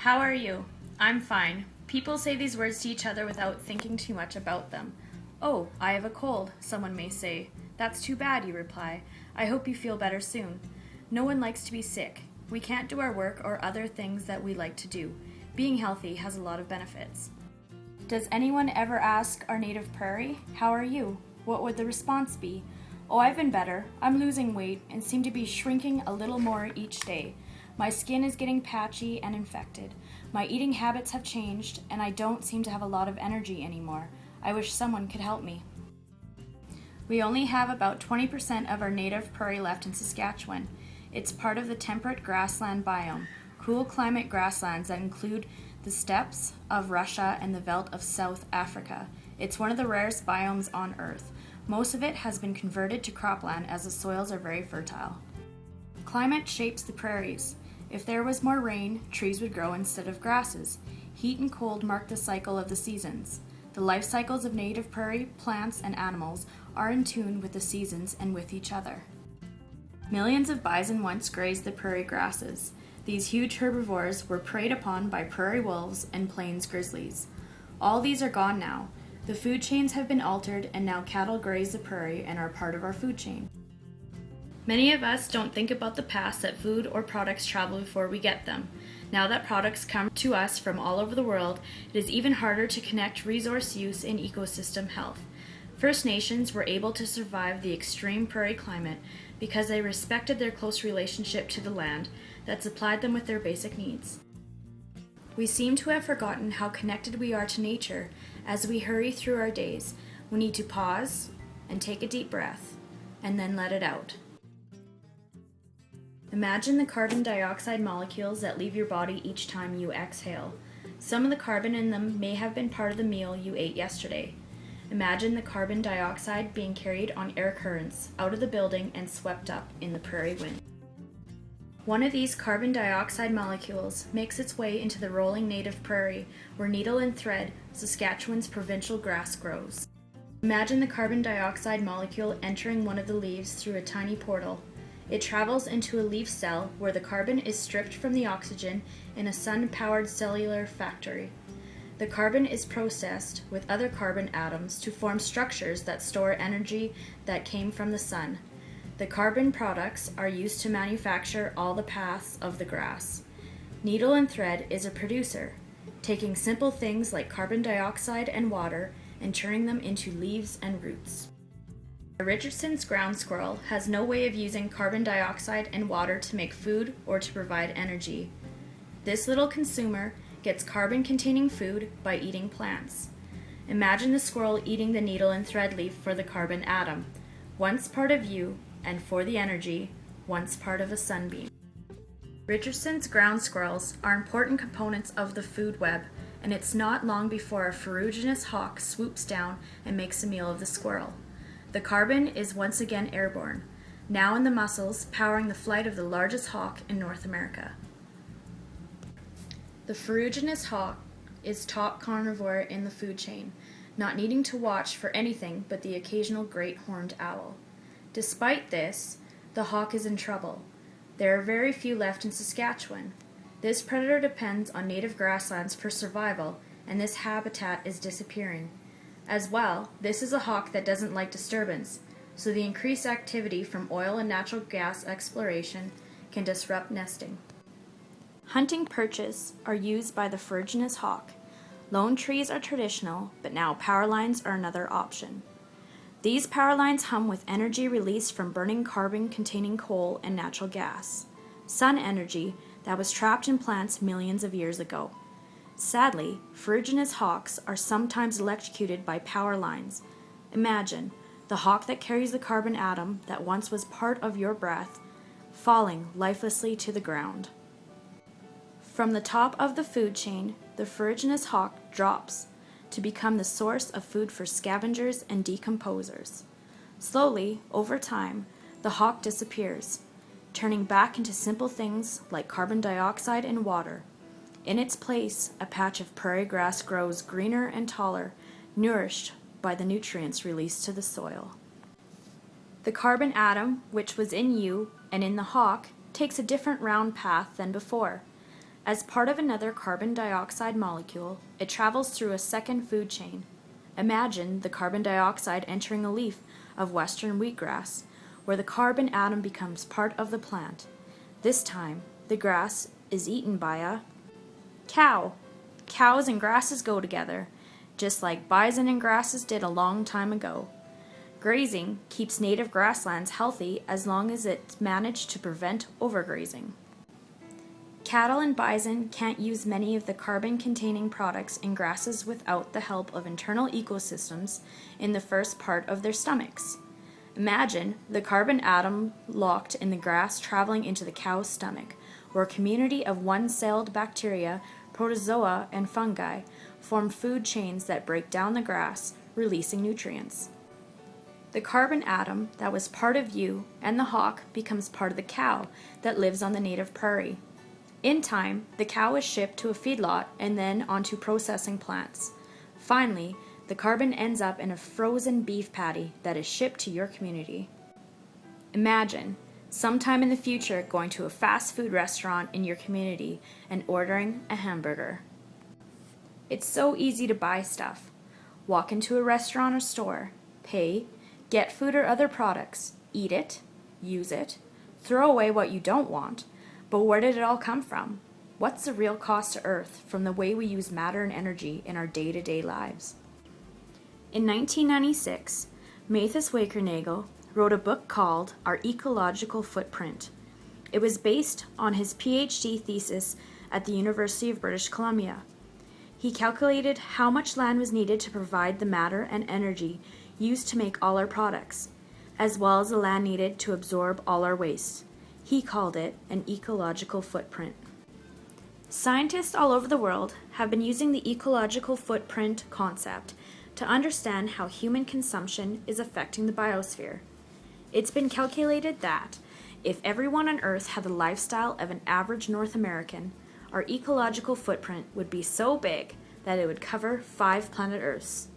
How are you? I'm fine. People say these words to each other without thinking too much about them. Oh, I have a cold, someone may say. That's too bad, you reply. I hope you feel better soon. No one likes to be sick. We can't do our work or other things that we like to do. Being healthy has a lot of benefits. Does anyone ever ask our native prairie, "How are you?" What would the response be? "Oh, I've been better. I'm losing weight and seem to be shrinking a little more each day. My skin is getting patchy and infected. My eating habits have changed, and I don't seem to have a lot of energy anymore. I wish someone could help me." We only have about 20% of our native prairie left in Saskatchewan. It's part of the temperate grassland biome, cool climate grasslands that include the steppes of Russia and the veldt of South Africa. It's one of the rarest biomes on Earth. Most of it has been converted to cropland as the soils are very fertile. Climate shapes the prairies. If there was more rain, trees would grow instead of grasses. Heat and cold mark the cycle of the seasons. The life cycles of native prairie plants and animals are in tune with the seasons and with each other. Millions of bison once grazed the prairie grasses. These huge herbivores were preyed upon by prairie wolves and plains grizzlies. All these are gone now. The food chains have been altered, and now cattle graze the prairie and are part of our food chain. Many of us don't think about the past that food or products travel before we get them. Now that products come to us from all over the world, it is even harder to connect resource use and ecosystem health. First Nations were able to survive the extreme prairie climate because they respected their close relationship to the land that supplied them with their basic needs. We seem to have forgotten how connected we are to nature as we hurry through our days. We need to pause and take a deep breath and then let it out. Imagine the carbon dioxide molecules that leave your body each time you exhale. Some of the carbon in them may have been part of the meal you ate yesterday. Imagine the carbon dioxide being carried on air currents out of the building and swept up in the prairie wind. One of these carbon dioxide molecules makes its way into the rolling native prairie where needle and thread, Saskatchewan's provincial grass, grows. Imagine the carbon dioxide molecule entering one of the leaves through a tiny portal. It travels into a leaf cell where the carbon is stripped from the oxygen in a sun-powered cellular factory. The carbon is processed with other carbon atoms to form structures that store energy that came from the sun. The carbon products are used to manufacture all the paths of the grass. Needle and thread is a producer, taking simple things like carbon dioxide and water and turning them into leaves and roots. A Richardson's ground squirrel has no way of using carbon dioxide and water to make food or to provide energy. This little consumer gets carbon-containing food by eating plants. Imagine the squirrel eating the needle and thread leaf for the carbon atom, once part of you, and for the energy, once part of a sunbeam. Richardson's ground squirrels are important components of the food web, and it's not long before a ferruginous hawk swoops down and makes a meal of the squirrel. The carbon is once again airborne, now in the muscles, powering the flight of the largest hawk in North America. The ferruginous hawk is top carnivore in the food chain, not needing to watch for anything but the occasional great horned owl. Despite this, the hawk is in trouble. There are very few left in Saskatchewan. This predator depends on native grasslands for survival, and this habitat is disappearing. As well, this is a hawk that doesn't like disturbance, so the increased activity from oil and natural gas exploration can disrupt nesting. Hunting perches are used by the ferruginous hawk. Lone trees are traditional, but now power lines are another option. These power lines hum with energy released from burning carbon-containing coal and natural gas, sun energy that was trapped in plants millions of years ago. Sadly, ferruginous hawks are sometimes electrocuted by power lines. Imagine the hawk that carries the carbon atom that once was part of your breath, falling lifelessly to the ground. From the top of the food chain, the ferruginous hawk drops to become the source of food for scavengers and decomposers. Slowly, over time, the hawk disappears, turning back into simple things like carbon dioxide and water. In its place, a patch of prairie grass grows greener and taller, nourished by the nutrients released to the soil. The carbon atom, which was in you and in the hawk, takes a different round path than before. As part of another carbon dioxide molecule, it travels through a second food chain. Imagine the carbon dioxide entering a leaf of western wheatgrass, where the carbon atom becomes part of the plant. This time, the grass is eaten by a cow. Cows and grasses go together, just like bison and grasses did a long time ago. Grazing keeps native grasslands healthy as long as it's managed to prevent overgrazing. Cattle and bison can't use many of the carbon-containing products in grasses without the help of internal ecosystems in the first part of their stomachs. Imagine the carbon atom locked in the grass traveling into the cow's stomach, where a community of one-celled bacteria, protozoa, and fungi form food chains that break down the grass, releasing nutrients. The carbon atom that was part of you and the hawk becomes part of the cow that lives on the native prairie. In time, the cow is shipped to a feedlot and then onto processing plants. Finally, the carbon ends up in a frozen beef patty that is shipped to your community. Imagine, sometime in the future, going to a fast food restaurant in your community and ordering a hamburger. It's so easy to buy stuff. Walk into a restaurant or store, pay, get food or other products, eat it, use it, throw away what you don't want. But where did it all come from? What's the real cost to Earth from the way we use matter and energy in our day-to-day lives? In 1996, Mathis Wakernagel wrote a book called Our Ecological Footprint. It was based on his PhD thesis at the University of British Columbia. He calculated how much land was needed to provide the matter and energy used to make all our products, as well as the land needed to absorb all our waste. He called it an ecological footprint. Scientists all over the world have been using the ecological footprint concept to understand how human consumption is affecting the biosphere. It's been calculated that if everyone on Earth had the lifestyle of an average North American, our ecological footprint would be so big that it would cover 5 planet Earths.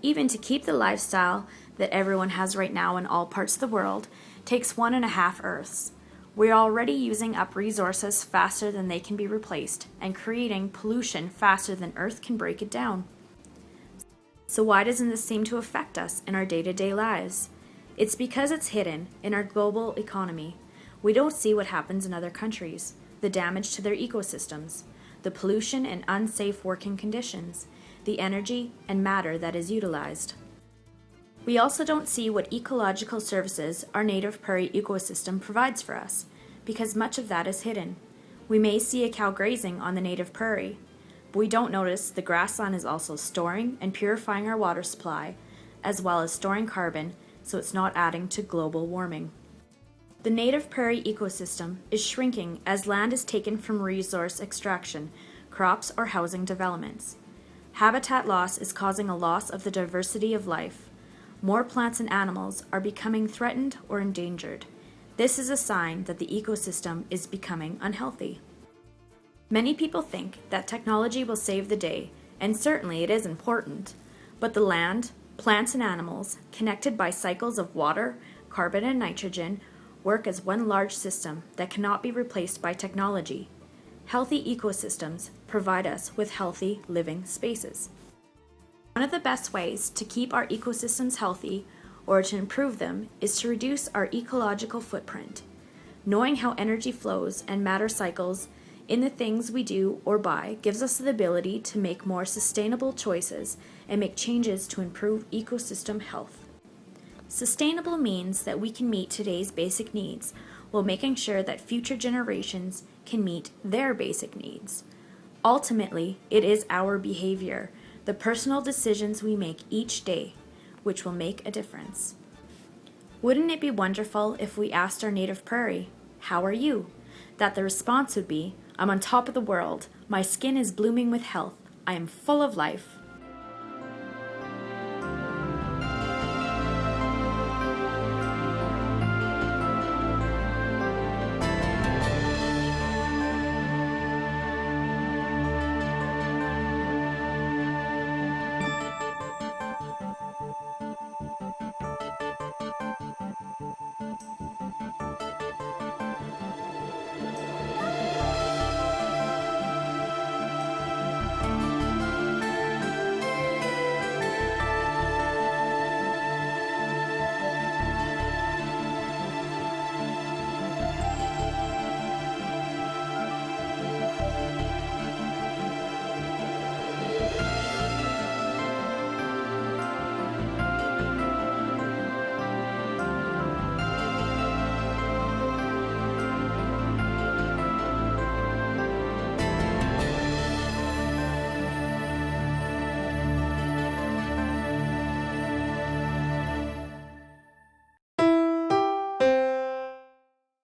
Even to keep the lifestyle that everyone has right now in all parts of the world takes 1.5 Earths. We're already using up resources faster than they can be replaced and creating pollution faster than Earth can break it down. So why doesn't this seem to affect us in our day-to-day lives? It's because it's hidden in our global economy. We don't see what happens in other countries, the damage to their ecosystems, the pollution and unsafe working conditions, the energy and matter that is utilized. We also don't see what ecological services our native prairie ecosystem provides for us, because much of that is hidden. We may see a cow grazing on the native prairie, but we don't notice the grassland is also storing and purifying our water supply, as well as storing carbon so it's not adding to global warming. The native prairie ecosystem is shrinking as land is taken from resource extraction, crops, or housing developments. Habitat loss is causing a loss of the diversity of life. More plants and animals are becoming threatened or endangered. This is a sign that the ecosystem is becoming unhealthy. Many people think that technology will save the day, and certainly it is important, but the land, plants, and animals, connected by cycles of water, carbon, and nitrogen, work as one large system that cannot be replaced by technology. Healthy ecosystems provide us with healthy living spaces. One of the best ways to keep our ecosystems healthy or to improve them is to reduce our ecological footprint. Knowing how energy flows and matter cycles in the things we do or buy gives us the ability to make more sustainable choices and make changes to improve ecosystem health. Sustainable means that we can meet today's basic needs while making sure that future generations can meet their basic needs. Ultimately, it is our behavior, the personal decisions we make each day, which will make a difference. Wouldn't it be wonderful if we asked our native prairie, "How are you?" That the response would be, "I'm on top of the world. My skin is blooming with health. I am full of life."